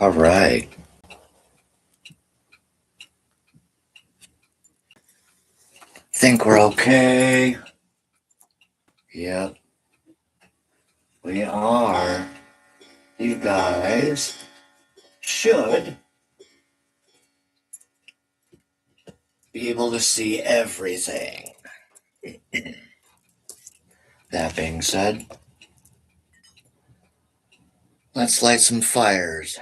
All right. Think we're okay. Yep, we are. You guys should be able to see everything. That being said, let's light some fires.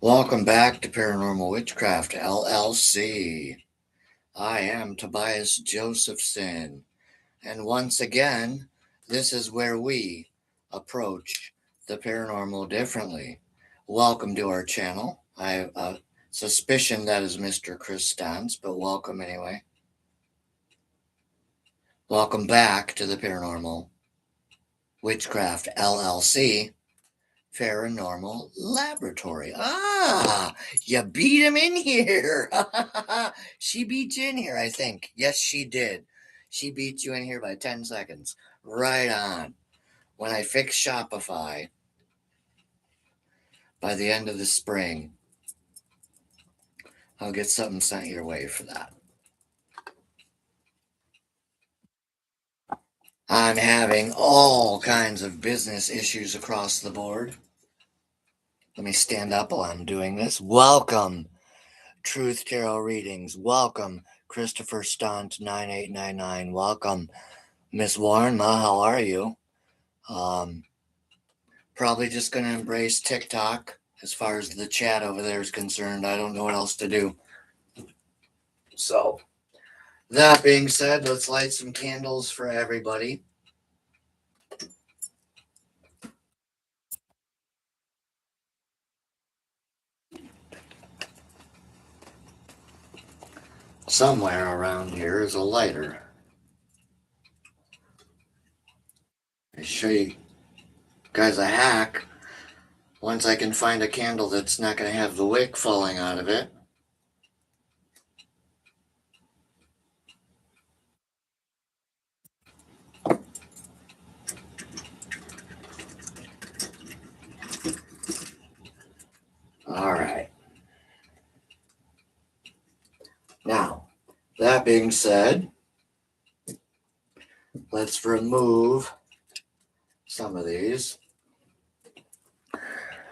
Welcome back to Paranormal Witchcraft LLC. I am Tobias Josephson, and once again, this is where we approach the paranormal differently. Welcome to our channel. I have a suspicion that is Mr. Chris Stantz, but welcome anyway. Welcome back to the Paranormal Witchcraft LLC Paranormal Laboratory. You beat him in here. She beat you in here, I think. Yes, she did. She beat you in here by 10 seconds. Right on. When I fix Shopify by the end of the spring, I'll get something sent your way for that. I'm having all kinds of business issues across the board. Let me stand up while I'm doing this. Welcome, Truth Tarot Readings. Welcome, Christopher Stunt 9899. Welcome, Miss Warren Ma. How are you? Probably just going to embrace TikTok as far as the chat over there is concerned. I don't know what else to do. So, that being said, let's light some candles for everybody. Somewhere around here is a lighter. I'll show you guys a hack. Once I can find a candle that's not going to have the wick falling out of it. All right. Now, that being said, let's remove some of these.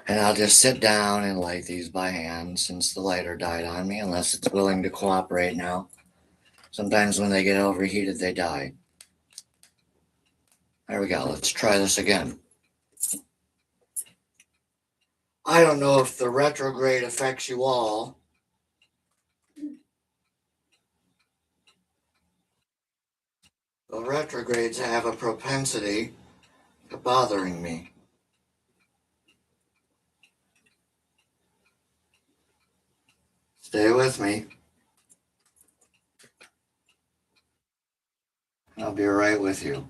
And I'll just sit down and light these by hand since the lighter died on me, unless it's willing to cooperate now. Sometimes when they get overheated, they die. There we go. Let's try this again. I don't know if the retrograde affects you all. The retrogrades have a propensity to bothering me. Stay with me. I'll be right with you.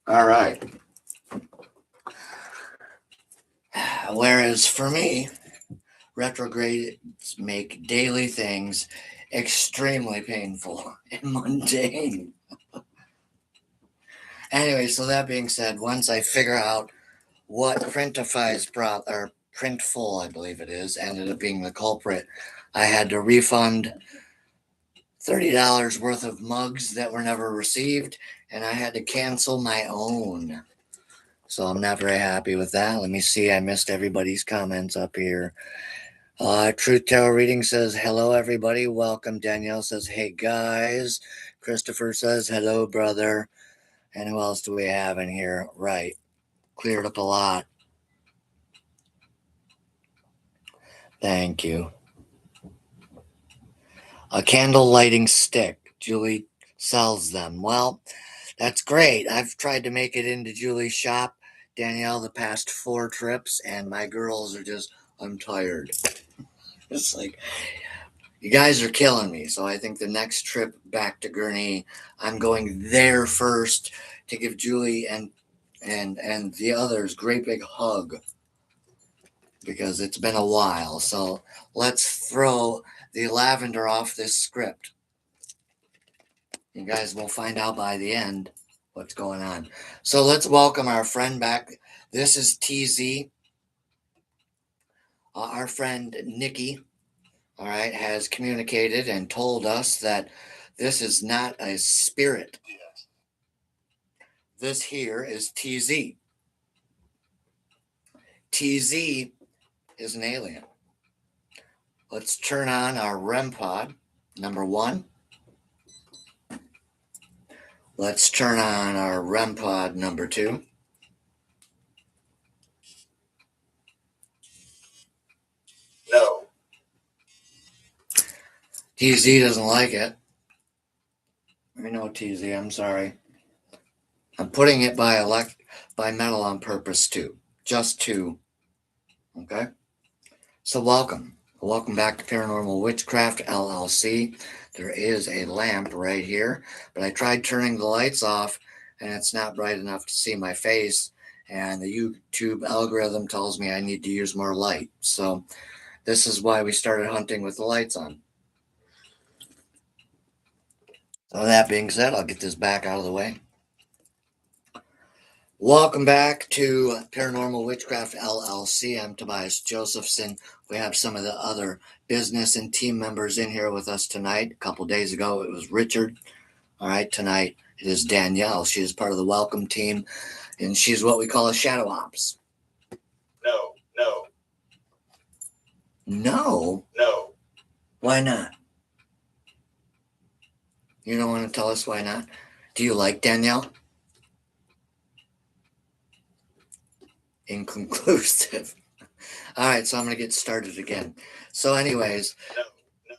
All right. Whereas for me, retrogrades make daily things extremely painful and mundane. Anyway, so that being said, once I figure out what Printify's or Printful, I believe it is, ended up being the culprit, I had to refund $30 worth of mugs that were never received, and I had to cancel my own. So I'm not very happy with that. Let me see. I missed everybody's comments up here. Truth Tarot Reading says, hello, everybody. Welcome. Danielle says, hey, guys. Christopher says, hello, brother. And who else do we have in here? Right. Cleared up a lot. Thank you. A candle lighting stick. Julie sells them. Well, that's great. I've tried to make it into Julie's shop, Danielle, the past 4 trips, and my girls are just, I'm tired. It's like, you guys are killing me. So I think the next trip back to Gurnee, I'm going there first to give Julie and and the others, great big hug, because it's been a while. So let's throw the lavender off this script. You guys will find out by the end what's going on. So let's welcome our friend back. This is TZ. Our friend Nikki, all right, has communicated and told us that this is not a spirit. This here is TZ. TZ is an alien. Let's turn on our REM pod, number 1. Let's turn on our REM pod, number 2. No. TZ doesn't like it. I know, TZ, I'm sorry. I'm putting it by metal on purpose too. Just to. Okay? So welcome. Welcome back to Paranormal Witchcraft LLC. There is a lamp right here, but I tried turning the lights off and it's not bright enough to see my face. And the YouTube algorithm tells me I need to use more light. So this is why we started hunting with the lights on. So that being said, I'll get this back out of the way. Welcome back to Paranormal Witchcraft LLC. I'm Tobias Josephson. We have some of the other business and team members in here with us tonight. A couple days ago, it was Richard. All right, tonight it is Danielle. She is part of the welcome team, and she's what we call a shadow ops. No. No? Why not? You don't want to tell us why not? Do you like Danielle? Inconclusive. All right, so I'm going to get started again. So anyways, no.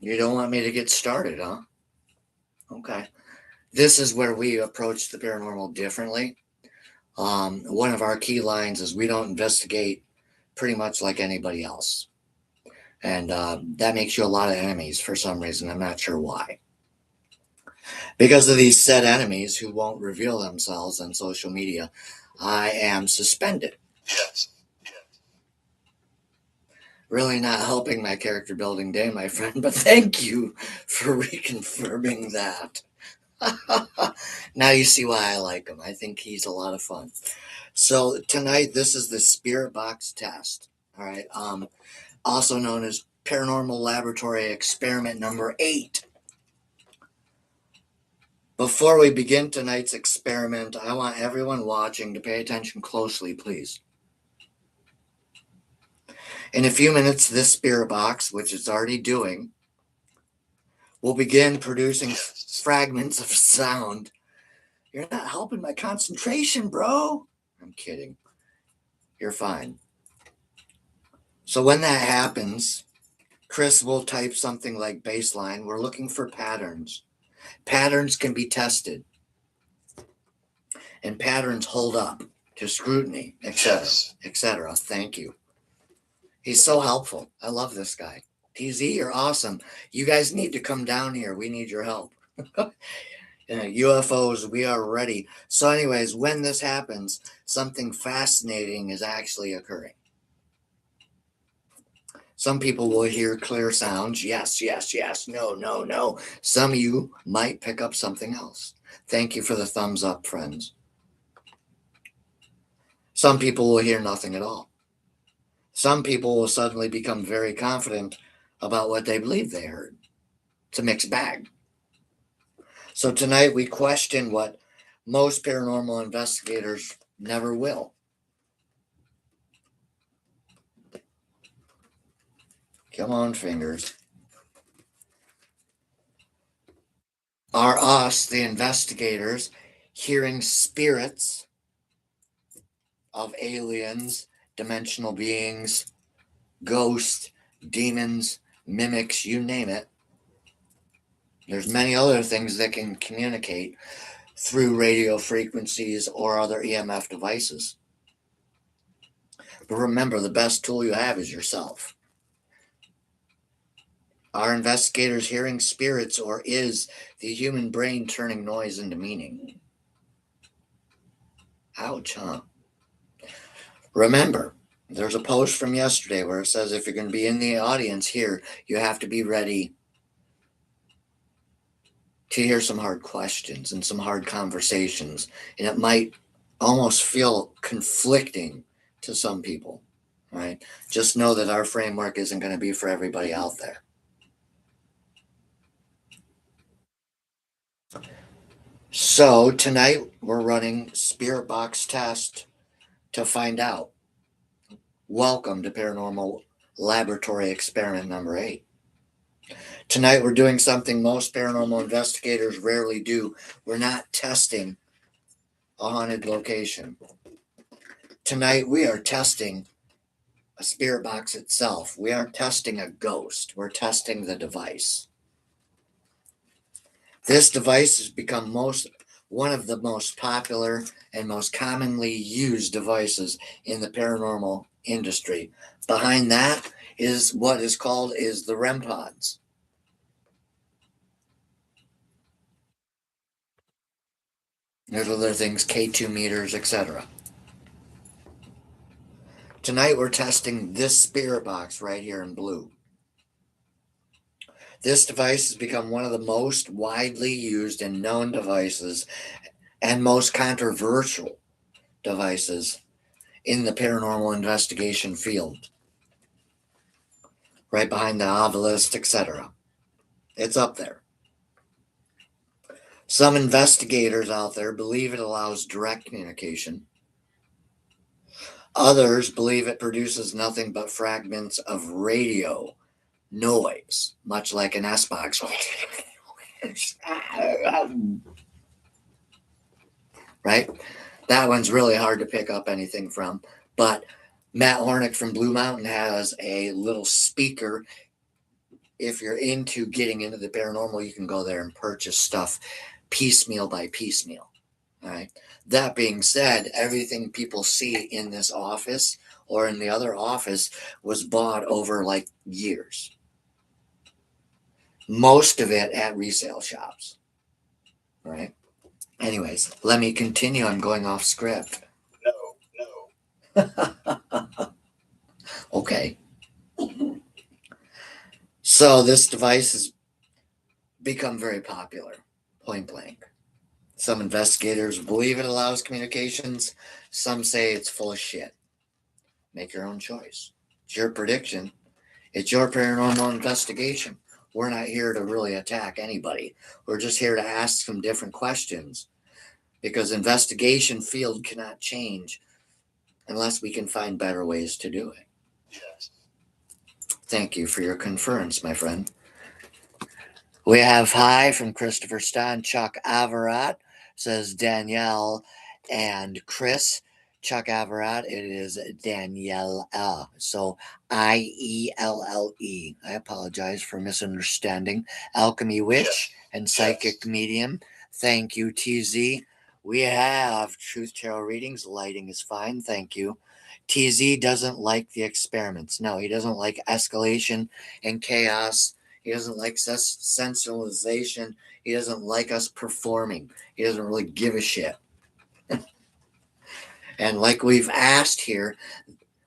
You don't want me to get started, huh? Okay. This is where we approach the paranormal differently. One of our key lines is we don't investigate pretty much like anybody else. And that makes you a lot of enemies for some reason. I'm not sure why. Because of these said enemies who won't reveal themselves on social media, I am suspended. Yes. Really not helping my character building day, my friend, but thank you for reconfirming that. Now you see why I like him. I think he's a lot of fun. So tonight, this is the spirit box test. All right. Also known as Paranormal Laboratory Experiment number 8. Before we begin tonight's experiment, I want everyone watching to pay attention closely, please. In a few minutes, this spirit box, which it's already doing, will begin producing fragments of sound. You're not helping my concentration, bro. I'm kidding. You're fine. So when that happens, Chris will type something like baseline. We're looking for patterns. Patterns can be tested. And patterns hold up to scrutiny, etc., etc. Thank you. He's so helpful. I love this guy. TZ, you're awesome. You guys need to come down here. We need your help. UFOs, we are ready. So anyways, when this happens, something fascinating is actually occurring. Some people will hear clear sounds. Yes, yes, yes. No, no, no. Some of you might pick up something else. Thank you for the thumbs up, friends. Some people will hear nothing at all. Some people will suddenly become very confident about what they believe they heard. It's a mixed bag. So tonight we question what most paranormal investigators never will. Come on, fingers. Are us, the investigators, hearing spirits of aliens, dimensional beings, ghosts, demons, mimics, you name it? There's many other things that can communicate through radio frequencies or other EMF devices. But remember, the best tool you have is yourself. Are investigators hearing spirits, or is the human brain turning noise into meaning? Ouch, huh? Remember, there's a post from yesterday where it says if you're going to be in the audience here, you have to be ready to hear some hard questions and some hard conversations. And it might almost feel conflicting to some people, right? Just know that our framework isn't going to be for everybody out there. So tonight we're running spirit box test to find out. Welcome to Paranormal Laboratory Experiment number 8. Tonight we're doing something most paranormal investigators rarely do. We're not testing a haunted location. Tonight we are testing a spirit box itself. We aren't testing a ghost. We're testing the device. This device has become one of the most popular and most commonly used devices in the paranormal industry. Behind that is what is called the REM pods. There's other things, K2 meters, etc. Tonight we're testing this spirit box right here in blue. This device has become one of the most widely used and known devices and most controversial devices in the paranormal investigation field. Right behind the obelisk, etc. It's up there. Some investigators out there believe it allows direct communication. Others believe it produces nothing but fragments of radio noise, much like an S-box. Right? That one's really hard to pick up anything from. But Matt Hornick from Blue Mountain has a little speaker. If you're into getting into the paranormal, you can go there and purchase stuff piecemeal by piecemeal. All right. That being said, everything people see in this office or in the other office was bought over like years. Most of it at resale shops. All right. Anyways, let me continue. I'm going off script. No. Okay. So this device has become very popular, point blank. Some investigators believe it allows communications. Some say it's full of shit. Make your own choice. It's your prediction. It's your paranormal investigation. We're not here to really attack anybody. We're just here to ask some different questions because investigation field cannot change unless we can find better ways to do it. Yes. Thank you for your concurrence, my friend. We have hi from Christopher Stein. Chuck Avarat says Danielle and Chris. Chuck Avarat, it is Danielle. So IELLE. I apologize for misunderstanding. Alchemy Witch and Psychic Medium. Thank you, TZ. We have Truth Tarot readings. Lighting is fine. Thank you. TZ doesn't like the experiments. No, he doesn't like escalation and chaos. He doesn't like sensualization. He doesn't like us performing. He doesn't really give a shit. And like we've asked here,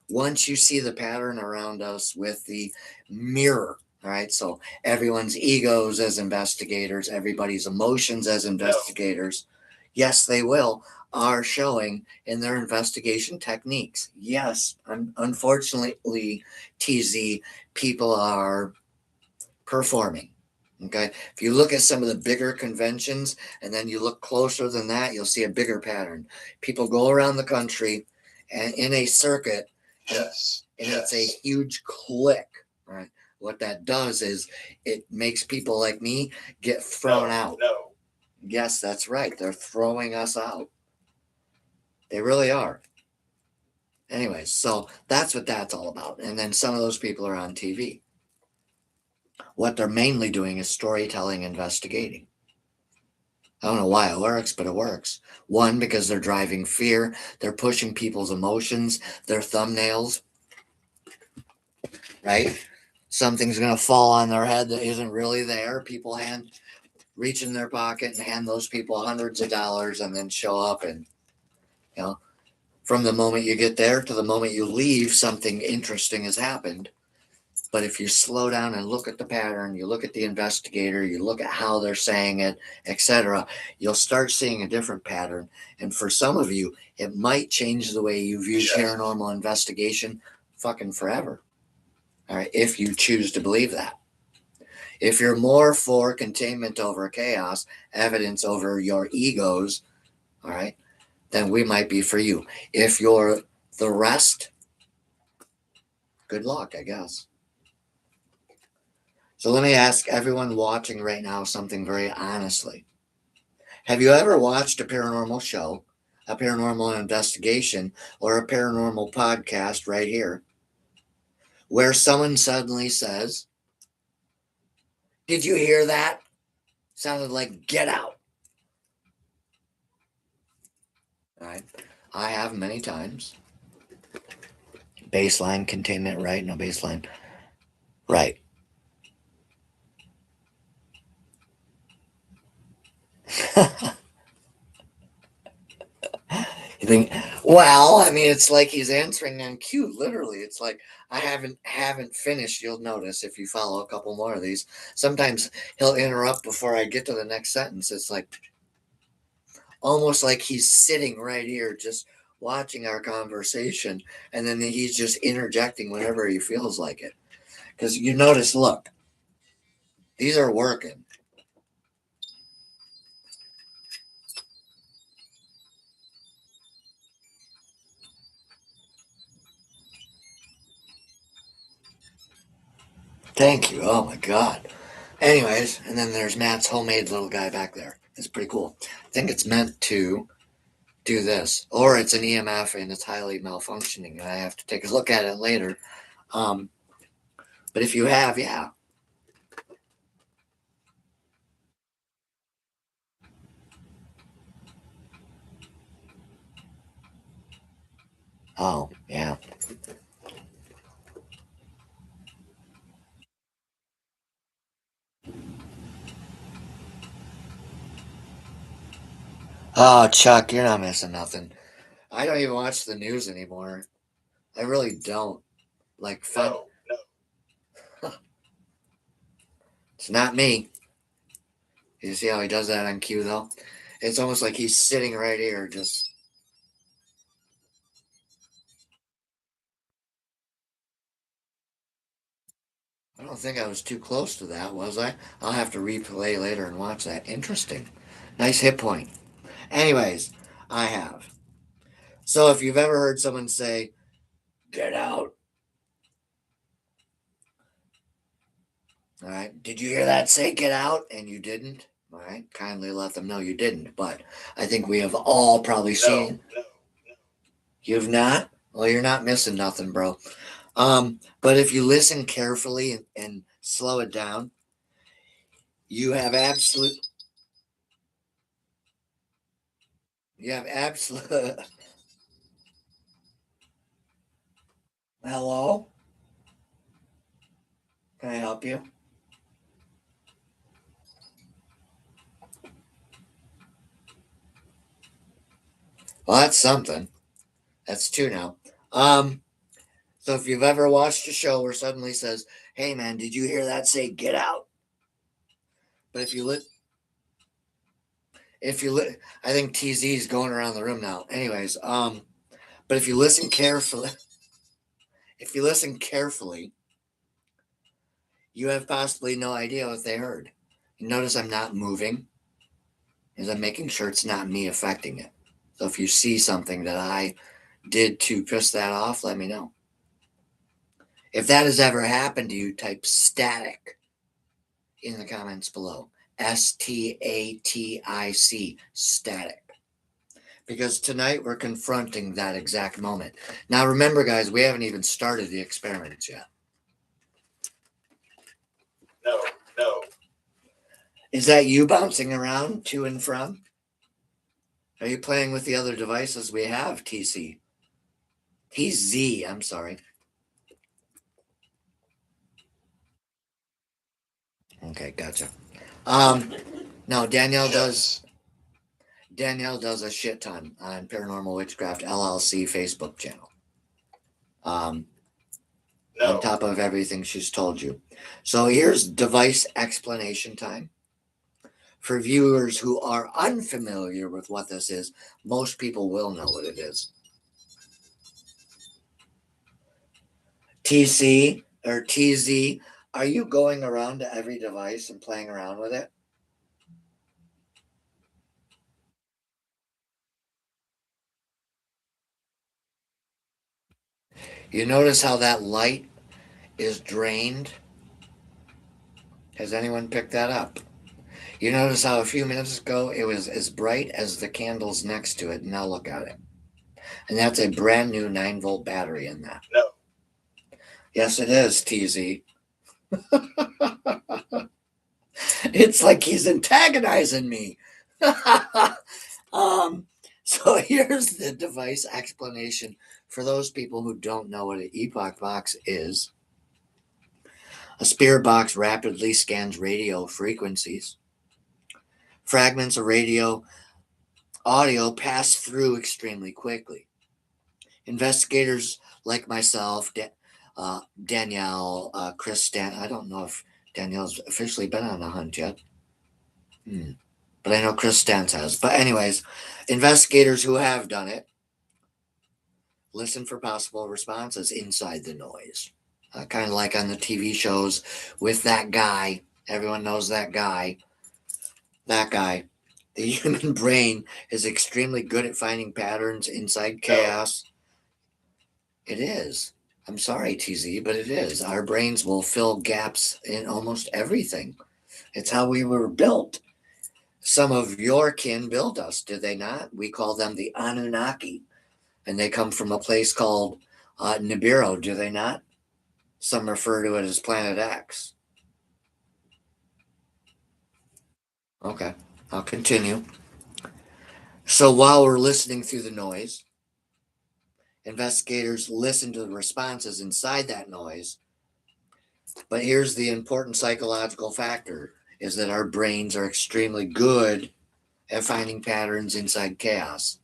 once you see the pattern around us with the mirror, all right, so everyone's egos as investigators, everybody's emotions as investigators, yes, they will, are showing in their investigation techniques. Yes, unfortunately, TZ, people are performing. Okay. If you look at some of the bigger conventions and then you look closer than that, you'll see a bigger pattern. People go around the country and in a circuit, yes, and it's a huge click. Right. What that does is it makes people like me get thrown out. No. Yes, that's right. They're throwing us out. They really are. Anyways, so that's what that's all about. And then some of those people are on TV. What they're mainly doing is storytelling, investigating. I don't know why it works, but it works. One, because they're driving fear. They're pushing people's emotions, their thumbnails, right? Something's going to fall on their head that isn't really there. People reach in their pocket and hand those people hundreds of dollars and then show up and You know, from the moment you get there to the moment you leave, something interesting has happened. But if you slow down and look at the pattern, you look at the investigator, you look at how they're saying it, etc., you'll start seeing a different pattern. And for some of you, it might change the way you view paranormal investigation fucking forever. All right, if you choose to believe that. If you're more for containment over chaos, evidence over your egos, all right, then we might be for you. If you're the rest, good luck, I guess. So let me ask everyone watching right now something very honestly. Have you ever watched a paranormal show, a paranormal investigation, or a paranormal podcast right here where someone suddenly says, "Did you hear that? Sounded like get out." All right. I have many times. Baseline containment, right? No baseline. Right. You think, well, I mean, it's like he's answering on cue. Literally, it's like I haven't finished. You'll notice if you follow a couple more of these. Sometimes he'll interrupt before I get to the next sentence. It's like almost like he's sitting right here, just watching our conversation, and then he's just interjecting whenever he feels like it. Because you notice, look, these are working. Thank you. Oh my God. Anyways, and then there's Matt's homemade little guy back there. It's pretty cool. I think it's meant to do this, or it's an EMF and it's highly malfunctioning, and I have to take a look at it later. Um, but if you have, yeah. Oh, yeah. Oh, Chuck, you're not missing nothing. I don't even watch the news anymore. I really don't. Like, fun. It's not me. You see how he does that on cue, though? It's almost like he's sitting right here, just. I don't think I was too close to that, was I? I'll have to replay later and watch that. Interesting. Nice hit point. Anyways, I have. So if you've ever heard someone say, get out, all right, did you hear that say get out? And you didn't, all right, kindly let them know you didn't. But I think we have all probably seen. No. You've not? Well, you're not missing nothing, bro. But if you listen carefully and slow it down, you have absolute. You have absolute. Hello? Can I help you? Well, that's something. That's two now. Um, so if you've ever watched a show where suddenly says, "Hey man, did you hear that say get out?" But I think TZ is going around the room now. Anyways, but if you listen carefully, you have possibly no idea what they heard. You notice I'm not moving, as I'm making sure it's not me affecting it. So if you see something that I did to piss that off, let me know. If that has ever happened to you, type static in the comments below. STATIC, static. Because tonight we're confronting that exact moment. Now remember, guys, we haven't even started the experiments yet. No, no. Is that you bouncing around to and from? Are you playing with the other devices we have, TC? TZ, I'm sorry. Okay, gotcha. No, Danielle does a shit ton on Paranormal Witchcraft LLC Facebook channel. On top of everything she's told you. So here's device explanation time. For viewers who are unfamiliar with what this is, most people will know what it is. TC or TZ, are you going around to every device and playing around with it? You notice how that light is drained? Has anyone picked that up? You notice how a few minutes ago it was as bright as the candles next to it. Now look at it. And that's a brand new 9-volt battery in that. No. Yes, it is, TZ. It's like he's antagonizing me. So here's the device explanation for those people who don't know what an epoch box is. A spirit box rapidly scans radio frequencies. Fragments of radio audio pass through extremely quickly. Investigators like myself, Danielle, I don't know if Danielle's officially been on a hunt yet. But I know Chris Stantz has. But anyways, investigators who have done it listen for possible responses inside the noise. Kind of like on the TV shows with that guy. Everyone knows that guy. That guy. The human brain is extremely good at finding patterns inside chaos. It is. I'm sorry, TZ, but it is. Our brains will fill gaps in almost everything. It's how we were built. Some of your kin built us, did they not? We call them the Anunnaki, and they come from a place called Nibiru, do they not? Some refer to it as Planet X. Okay, I'll continue. So while we're listening through the noise, investigators listen to the responses inside that noise. But here's the important psychological factor, is that our brains are extremely good at finding patterns inside chaos.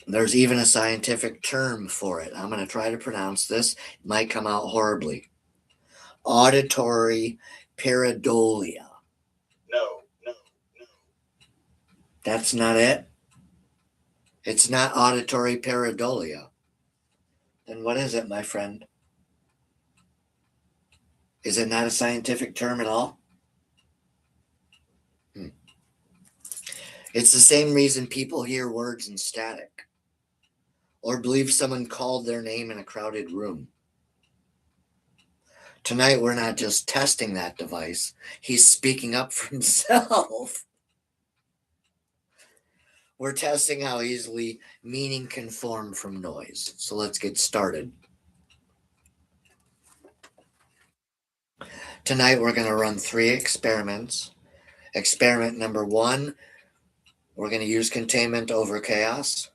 There's even a scientific term for it. I'm going to try to pronounce this. It might come out horribly. Auditory pareidolia. No. That's not it? It's not auditory pareidolia. Then what is it, my friend? Is it not a scientific term at all? It's the same reason people hear words in static or believe someone called their name in a crowded room. Tonight, we're not just testing that device. He's speaking up for himself. We're testing how easily meaning can form from noise. So let's get started. Tonight, we're going to run 3 experiments. Experiment number 1, we're going to use containment over chaos.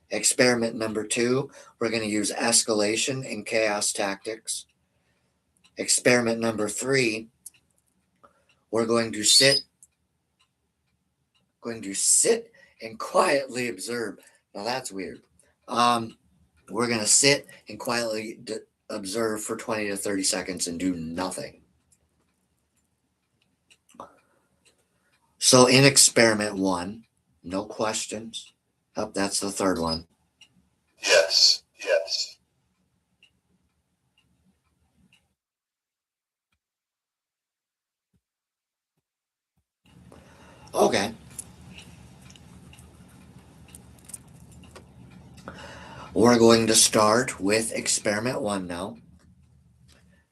Experiment number 2, we're going to use escalation and chaos tactics. Experiment number 3, we're going to sit and quietly observe. Now that's weird. We're going to sit and quietly observe for 20 to 30 seconds and do nothing. So in experiment 1, no questions. Oh, that's the third one. Yes. Okay. We're going to start with experiment 1 now.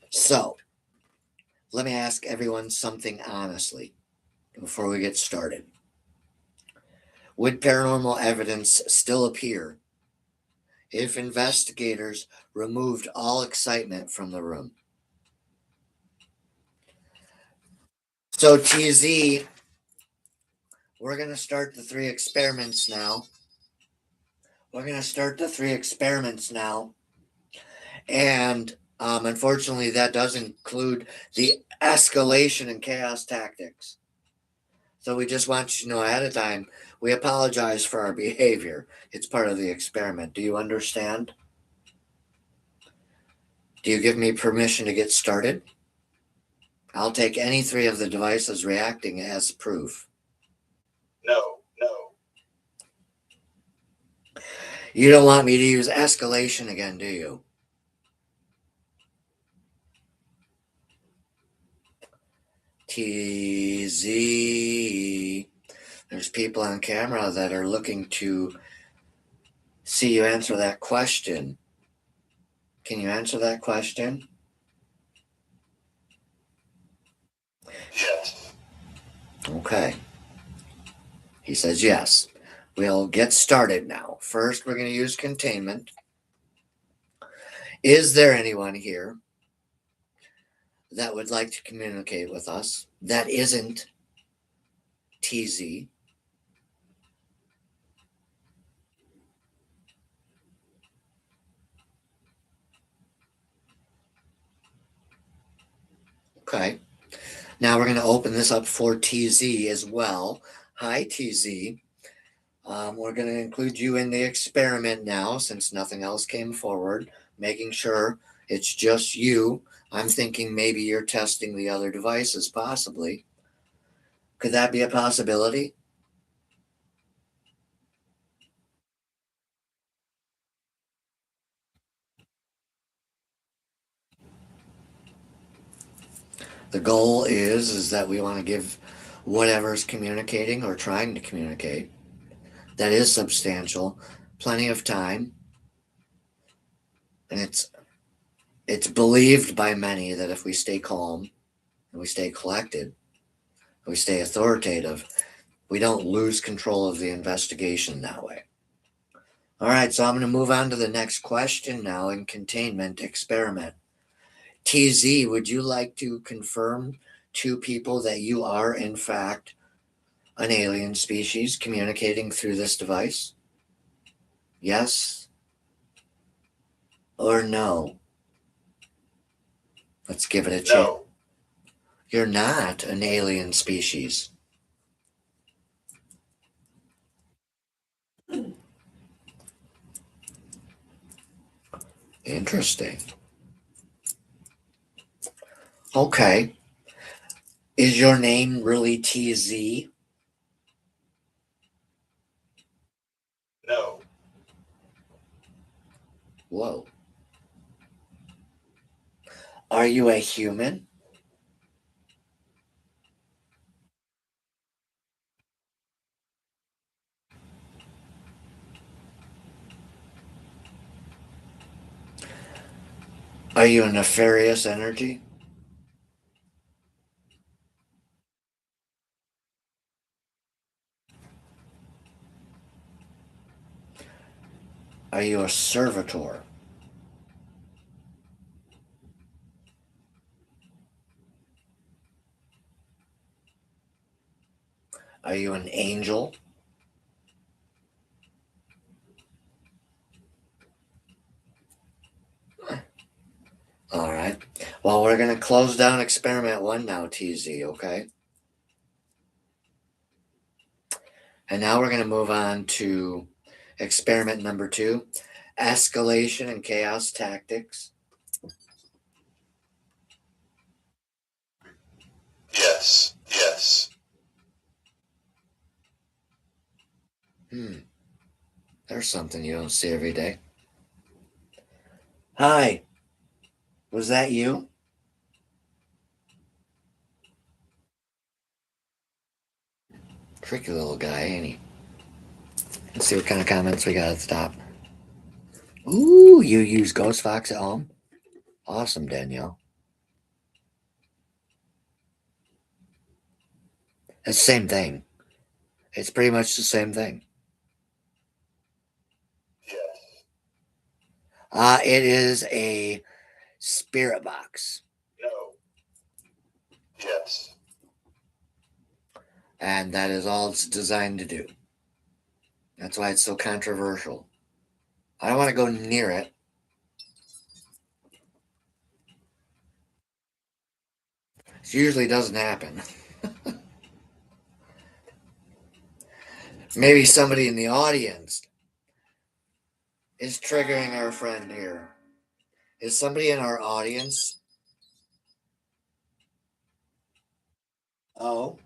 So, let me ask everyone something honestly before we get started. Would paranormal evidence still appear if investigators removed all excitement from the room? So, TZ, we're going to start the 3 experiments now. And unfortunately, that does include the escalation and chaos tactics. So we just want you to know ahead of time, we apologize for our behavior. It's part of the experiment. Do you understand? Do you give me permission to get started? I'll take any three of the devices reacting as proof. No. You don't want me to use escalation again, do you? TZ. There's people on camera that are looking to see you answer that question. Can you answer that question? Yes. Okay. He says yes. We'll get started now. First, we're going to use containment. Is there anyone here that would like to communicate with us that isn't TZ? Okay. Now we're going to open this up for TZ as well. Hi, TZ. We're going to include you in the experiment now since nothing else came forward, making sure it's just you. I'm thinking maybe you're testing the other devices, possibly. Could that be a possibility? The goal is that we want to give whatever's communicating or trying to communicate that is substantial plenty of time, and it's believed by many that if we stay calm and we stay collected, and we stay authoritative, we don't lose control of the investigation that way. All right, so I'm going to move on to the next question now in containment experiment. TZ, would you like to confirm to people that you are, in fact, an alien species communicating through this device? Yes or no? Let's give it a chance. No. You're not an alien species. Interesting. Okay. Is your name really TZ? No. Whoa. Are you a human? Are you a nefarious energy? Are you a servitor? Are you an angel? All right. Well, we're going to close down experiment one now, TZ, okay? And now we're going to move on to experiment number 2, escalation and chaos tactics. Yes. There's something you don't see every day. Hi, was that you? Tricky little guy, ain't he? Let's see what kind of comments we got at the top. Ooh, you use Ghost Fox at home? Awesome, Danielle. It's the same thing. It's pretty much the same thing. Yes. It is a spirit box. No. Yes. And that is all it's designed to do. That's why it's so controversial. I don't want to go near it. It usually doesn't happen. Maybe somebody in the audience is triggering our friend here. Is somebody in our audience? Oh,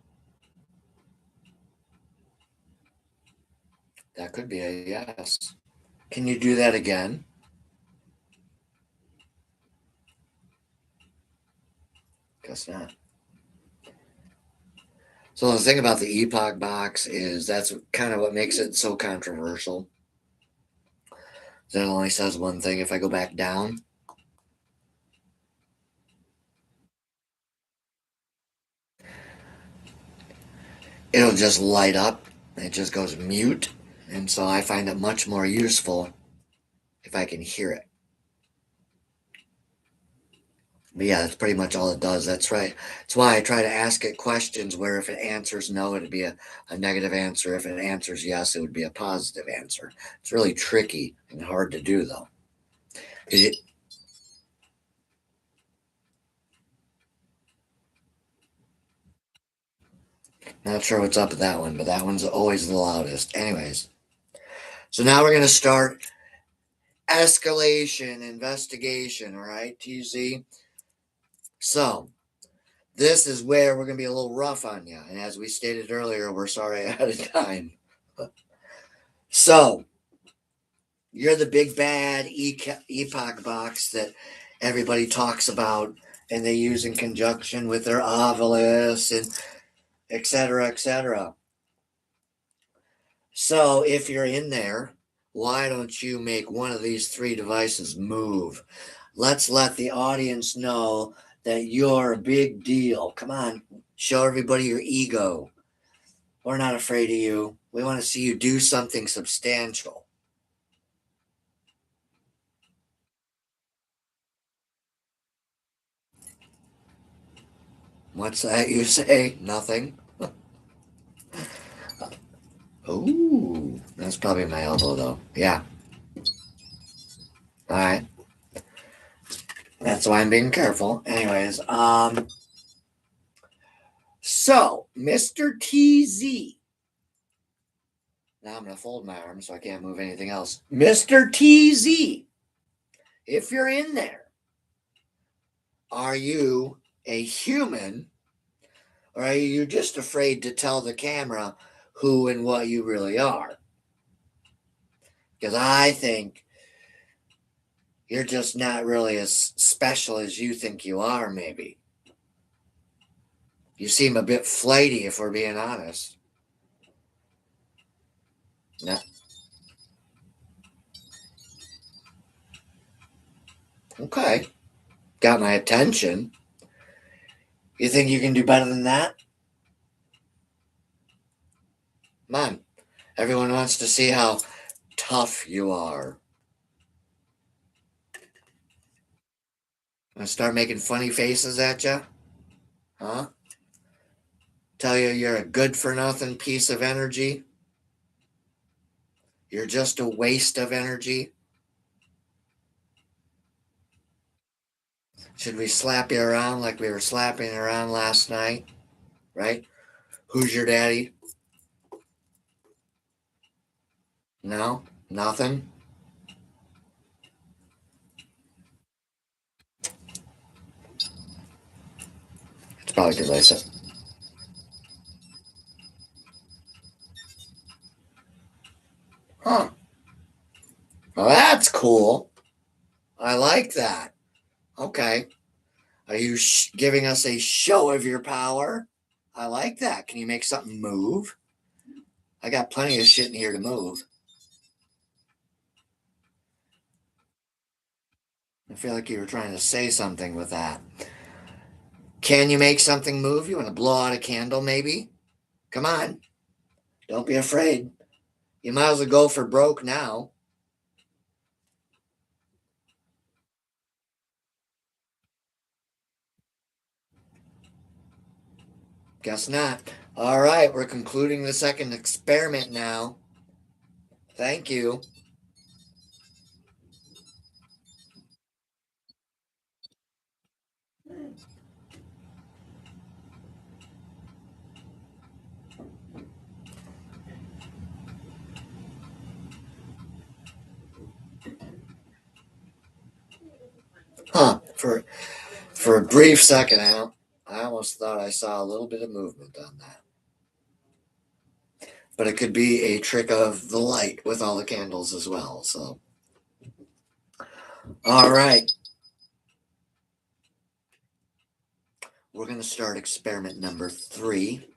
that could be a yes. Can you do that again? Guess not. So the thing about the epoch box is that's kind of what makes it so controversial. That it only says one thing. If I go back down, it'll just light up. It just goes mute. And so I find it much more useful if I can hear it. But yeah, that's pretty much all it does. That's right. That's why I try to ask it questions where if it answers no, it'd be a negative answer. If it answers yes, it would be a positive answer. It's really tricky and hard to do, though. It, not sure what's up with that one, but that one's always the loudest. Anyways, so now we're going to start escalation investigation, all right, TZ? So this is where we're going to be a little rough on you. And as we stated earlier, we're sorry ahead of time. So you're the big bad epoch box that everybody talks about and they use in conjunction with their ovilus and etc. etc. So if you're in there, why don't you make one of these three devices move? Let's let the audience know that you're a big deal. Come on, show everybody your ego. We're not afraid of you. We want to see you do something substantial. What's that you say? Nothing. Ooh, that's probably my elbow though. Yeah. All right. That's why I'm being careful. Anyways, so Mr. TZ. Now I'm gonna fold my arms so I can't move anything else. Mr. TZ, if you're in there, are you a human or are you just afraid to tell the camera who and what you really are? Because I think you're just not really as special as you think you are, maybe. You seem a bit flighty, if we're being honest. No. Okay. Got my attention. You think you can do better than that? Come on. Everyone wants to see how tough you are. Gonna start making funny faces at you? Huh? Tell you you're a good for nothing piece of energy? You're just a waste of energy? Should we slap you around like we were slapping around last night? Right? Who's your daddy? No? Nothing? It's probably because I said, huh. Well, that's cool. I like that. Okay. Are you giving us a show of your power? I like that. Can you make something move? I got plenty of shit in here to move. I feel like you were trying to say something with that. Can you make something move? You want to blow out a candle, maybe? Come on. Don't be afraid. You might as well go for broke now. Guess not. All right, we're concluding the second experiment now. Thank you. Huh. For a brief second, I almost thought I saw a little bit of movement on that. But it could be a trick of the light with all the candles as well. So, all right. We're going to start experiment number 3,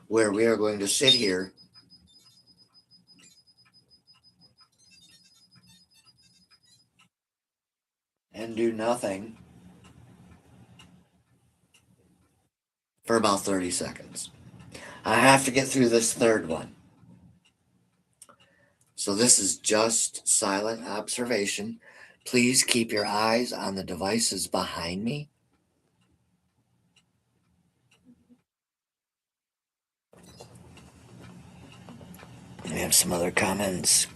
where we are going to sit here and do nothing for about 30 seconds. I have to get through this third one. So this is just silent observation. Please keep your eyes on the devices behind me. We have some other comments.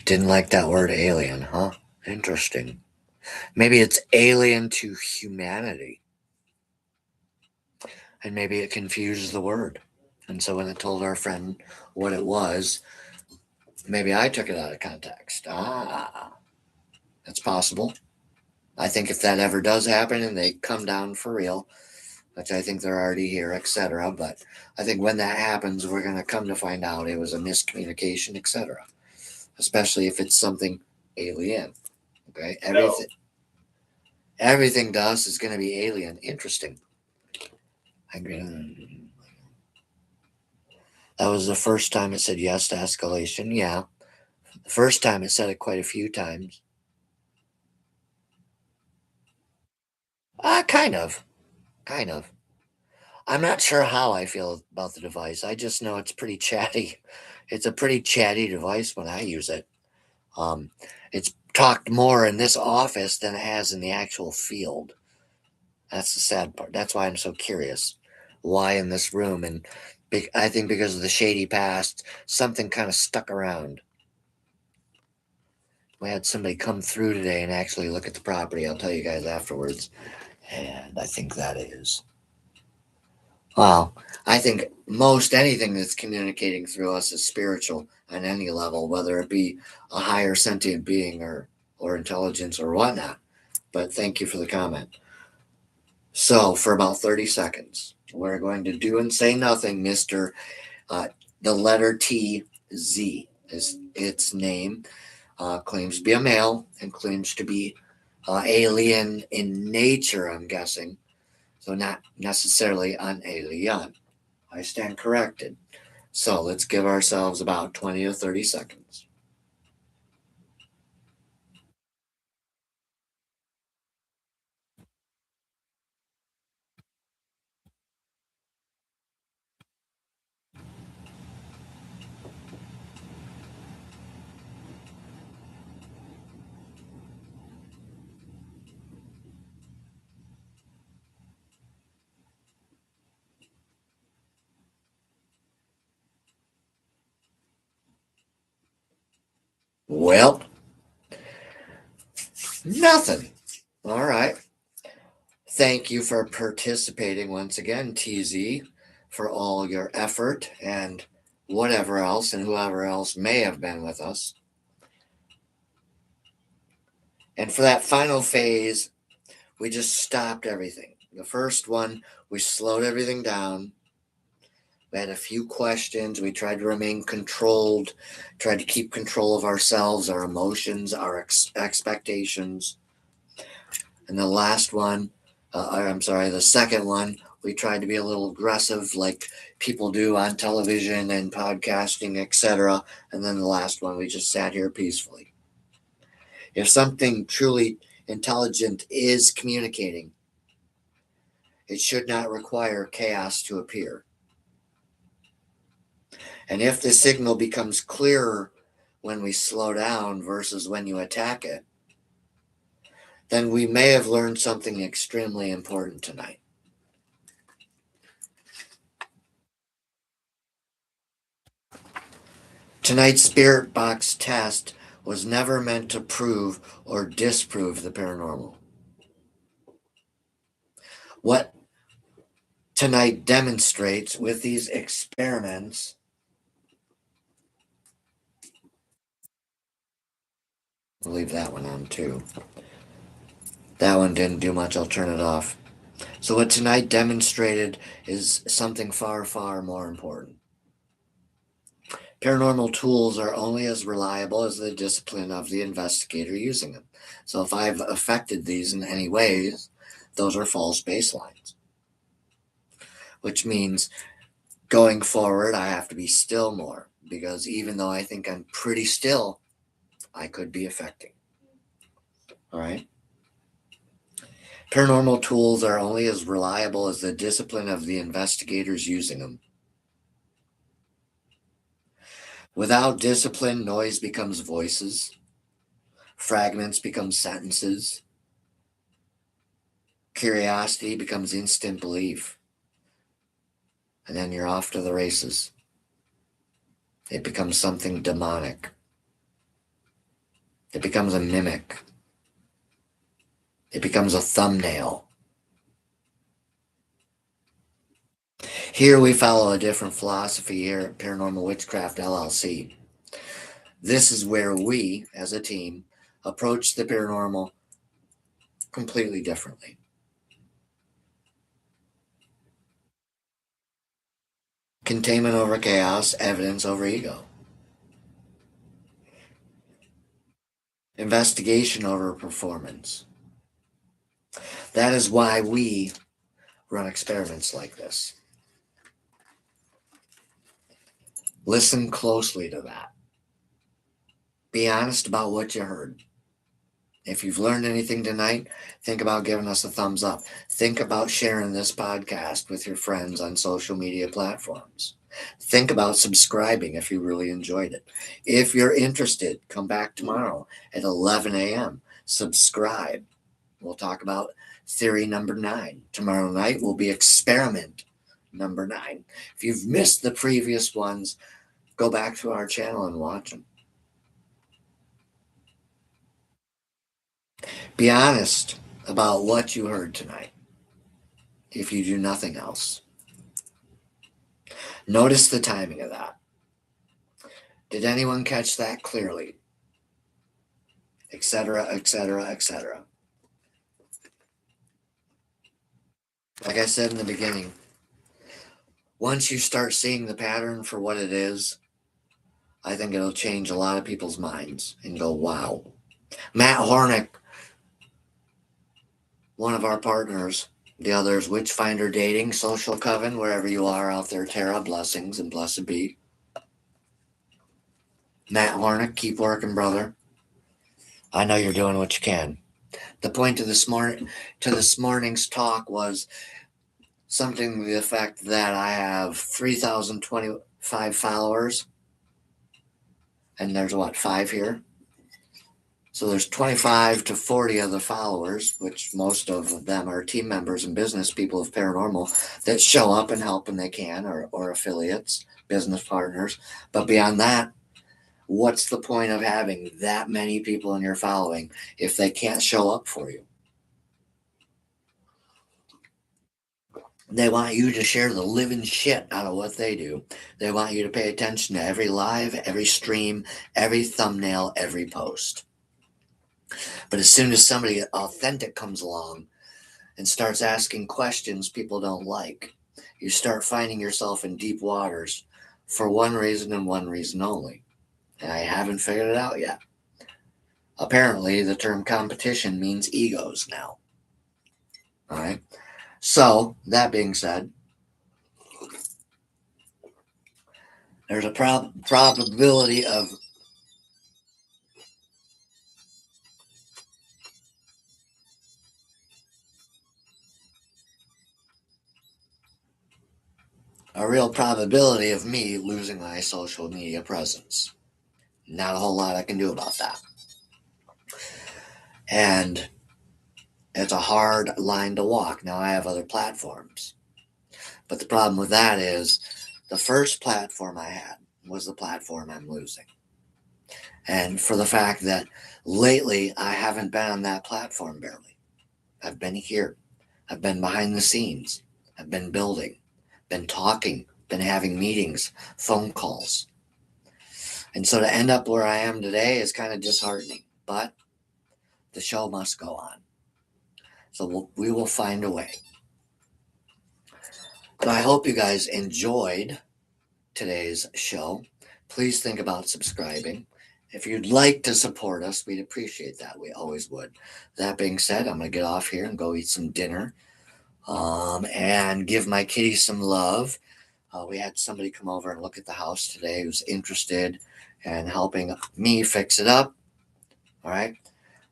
Didn't like that word alien, huh? Interesting. Maybe it's alien to humanity. And maybe it confuses the word. And so when it told our friend what it was, maybe I took it out of context. That's possible. I think if that ever does happen and they come down for real, which I think they're already here, etc. But I think when that happens, we're going to come to find out it was a miscommunication, etc. Especially if it's something alien. Okay, everything to us is going to be alien. Interesting. That was the first time it said yes to escalation. Yeah, the first time it said it quite a few times. Kind of, kind of. I'm not sure how I feel about the device. I just know it's pretty chatty. It's a pretty chatty device when I use it. Um, it's talked more in this office than it has in the actual field. That's the sad part. That's why I'm so curious. Why in this room? And I think because of the shady past, something kind of stuck around. We had somebody come through today and actually look at the property. I'll tell you guys afterwards. And I think that is. Well, I think most anything that's communicating through us is spiritual on any level, whether it be a higher sentient being or intelligence or whatnot. But thank you for the comment. So, for about 30 seconds, we're going to do and say nothing, Mr. The letter T, Z is its name. Claims to be a male and claims to be alien in nature, I'm guessing. So, not necessarily an alien. I stand corrected. So, let's give ourselves about 20 to 30 seconds. Well, nothing. All right. Thank you for participating once again, TZ, for all your effort and whatever else and whoever else may have been with us. And for that final phase, we just stopped everything. The first one, we slowed everything down. We had a few questions. We tried to remain controlled, tried to keep control of ourselves, our emotions, our expectations. And the last one, I'm sorry, the second one, we tried to be a little aggressive like people do on television and podcasting, etc. And then the last one, we just sat here peacefully. If something truly intelligent is communicating, it should not require chaos to appear. And if the signal becomes clearer when we slow down versus when you attack it, then we may have learned something extremely important tonight. Tonight's spirit box test was never meant to prove or disprove the paranormal. What tonight demonstrates with these experiments We'll leave that one on too. That one didn't do much. I'll turn it off. So what tonight demonstrated is something far, far more important. Paranormal tools are only as reliable as the discipline of the investigator using them. So if I've affected these in any ways, those are false baselines. Which means going forward, I have to be still more, because even though I think I'm pretty still, I could be affecting. All right. Paranormal tools are only as reliable as the discipline of the investigators using them. Without discipline, noise becomes voices, fragments become sentences, curiosity becomes instant belief, and then you're off to the races. It becomes something demonic. It becomes a mimic. It becomes a thumbnail. Here we follow a different philosophy here at Paranormal Witchcraft LLC. This is where we, as a team, approach the paranormal completely differently. Containment over chaos, evidence over ego. Investigation over performance. That is why we run experiments like this. Listen closely to that. Be honest about what you heard. If you've learned anything tonight, think about giving us a thumbs up. Think about sharing this podcast with your friends on social media platforms. Think about subscribing if you really enjoyed it. If you're interested, come back tomorrow at 11 a.m. Subscribe. We'll talk about theory number 9. Tomorrow night will be experiment number 9. If you've missed the previous ones, go back to our channel and watch them. Be honest about what you heard tonight, if you do nothing else. Notice the timing of that. Did anyone catch that clearly? Etc., etc., etc. Like I said in the beginning, once you start seeing the pattern for what it is, I think it'll change a lot of people's minds and go, wow. Matt Hornick, one of our partners, the others, Witchfinder Dating, Social Coven, wherever you are out there, Tara, blessings and blessed be. Matt Hornick, keep working, brother. I know you're doing what you can. The point of this morning's talk was something to the effect that I have 3,025 followers, and there's what, 5 here? So there's 25 to 40 of the followers, which most of them are team members and business people of Paranormal that show up and help when they can, or affiliates, business partners. But beyond that, what's the point of having that many people in your following if they can't show up for you? They want you to share the living shit out of what they do. They want you to pay attention to every live, every stream, every thumbnail, every post. But as soon as somebody authentic comes along and starts asking questions people don't like, you start finding yourself in deep waters for one reason and one reason only. And I haven't figured it out yet. Apparently, the term competition means egos now. All right. So, that being said, there's a probability of a real probability of me losing my social media presence. Not a whole lot I can do about that. And it's a hard line to walk. Now, I have other platforms. But the problem with that is the first platform I had was the platform I'm losing. And for the fact that lately I haven't been on that platform barely. I've been here. I've been behind the scenes. I've been building, been talking, been having meetings, phone calls. And so to end up where I am today is kind of disheartening. but the show must go on. So we will find a way. But I hope you guys enjoyed today's show. Please think about subscribing. If you'd like to support us, we'd appreciate that. We always would. That being said, I'm going to get off here and go eat some dinner and give my kitty some love. We had somebody come over and look at the house today who's interested in helping me fix it up. All right.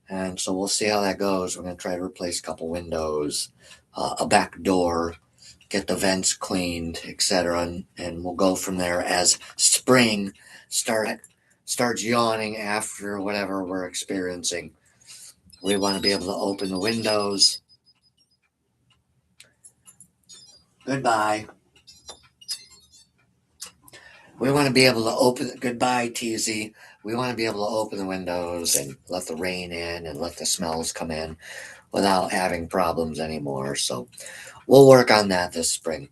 And so we'll see how that goes. We're going to try to replace a couple windows, a back door, get the vents cleaned, etc. And we'll go from there as spring starts yawning after whatever we're experiencing. We want to be able to open the windows. Goodbye. We want to be able to open. Goodbye, TZ. We want to be able to open the windows and let the rain in and let the smells come in without having problems anymore. So we'll work on that this spring.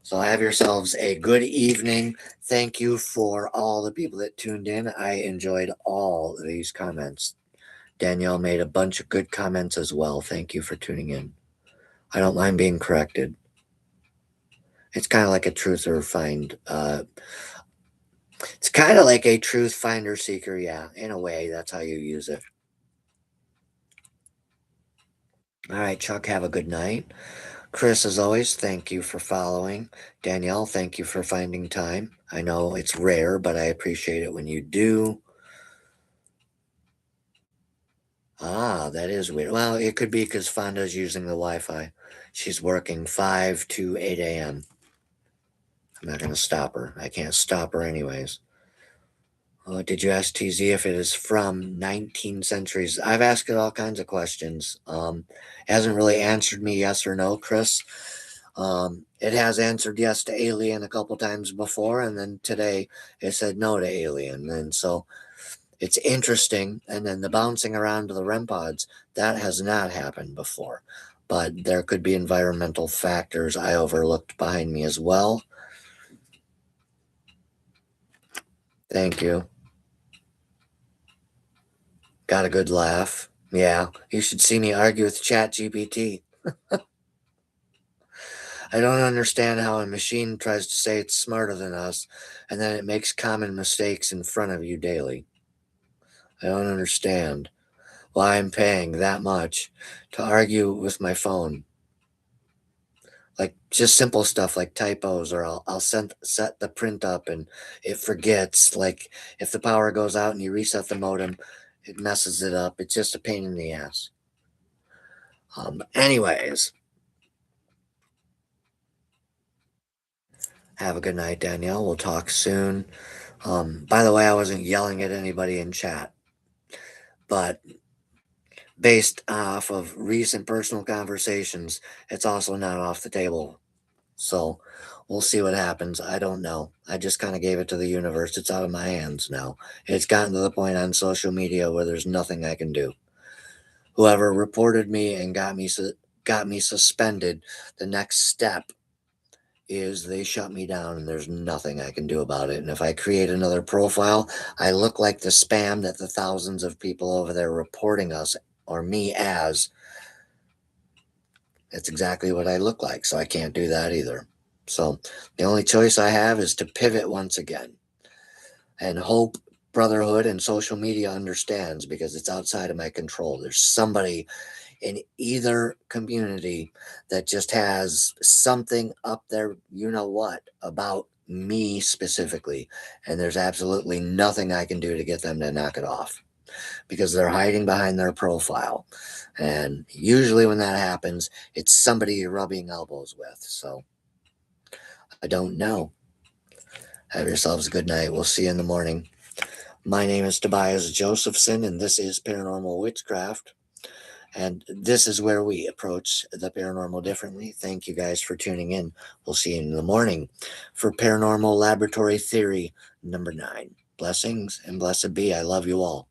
So have yourselves a good evening. Thank you for all the people that tuned in. I enjoyed all these comments. Danielle made a bunch of good comments as well. Thank you for tuning in. I don't mind being corrected. It's kind of like a truth or find. It's kind of like a truth finder seeker. Yeah, in a way, that's how you use it. All right, Chuck, have a good night. Chris, as always, thank you for following. Danielle, thank you for finding time. I know it's rare, but I appreciate it when you do. Ah, that is weird. Well, it could be because Fonda's using the Wi-Fi. She's working 5 to 8 a.m. I'm not going to stop her. I can't stop her anyways. Did you ask TZ if it is from 19 centuries? I've asked it all kinds of questions. Hasn't really answered me yes or no, Chris. It has answered yes to alien a couple times before, and then today it said no to alien. And so it's interesting. And then the bouncing around to the REM pods, that has not happened before. But there could be environmental factors I overlooked behind me as well. Thank you. Got a good laugh. Yeah, you should see me argue with ChatGPT. I don't understand how a machine tries to say it's smarter than us, and then it makes common mistakes in front of you daily. I don't understand why I'm paying that much to argue with my phone. Like just simple stuff like typos, or I'll set the print up and it forgets. Like if the power goes out and you reset the modem, it messes it up. It's just a pain in the ass. Anyways, have a good night, Danielle. We'll talk soon. By the way, I wasn't yelling at anybody in chat, but based off of recent personal conversations, it's also not off the table. So we'll see what happens. I don't know. I just kind of gave it to the universe. It's out of my hands now. It's gotten to the point on social media where there's nothing I can do. Whoever reported me and got me suspended, the next step is they shut me down and there's nothing I can do about it. And if I create another profile, I look like the spam that the thousands of people over there reporting us or me as. It's exactly what I look like, so I can't do that either. So the only choice I have is to pivot once again and hope Brotherhood and social media understands, because it's outside of my control. There's somebody in either community that just has something up there, you know what, about me specifically, and there's absolutely nothing I can do to get them to knock it off, because they're hiding behind their profile. And usually when that happens, it's somebody you're rubbing elbows with. So I don't know. Have yourselves a good night. We'll see you in the morning. My name is Tobias Josephson, and this is Paranormal Witchcraft. And this is where we approach the paranormal differently. Thank you guys for tuning in. We'll see you in the morning for Paranormal Laboratory Theory number 9. Blessings and blessed be. I love you all.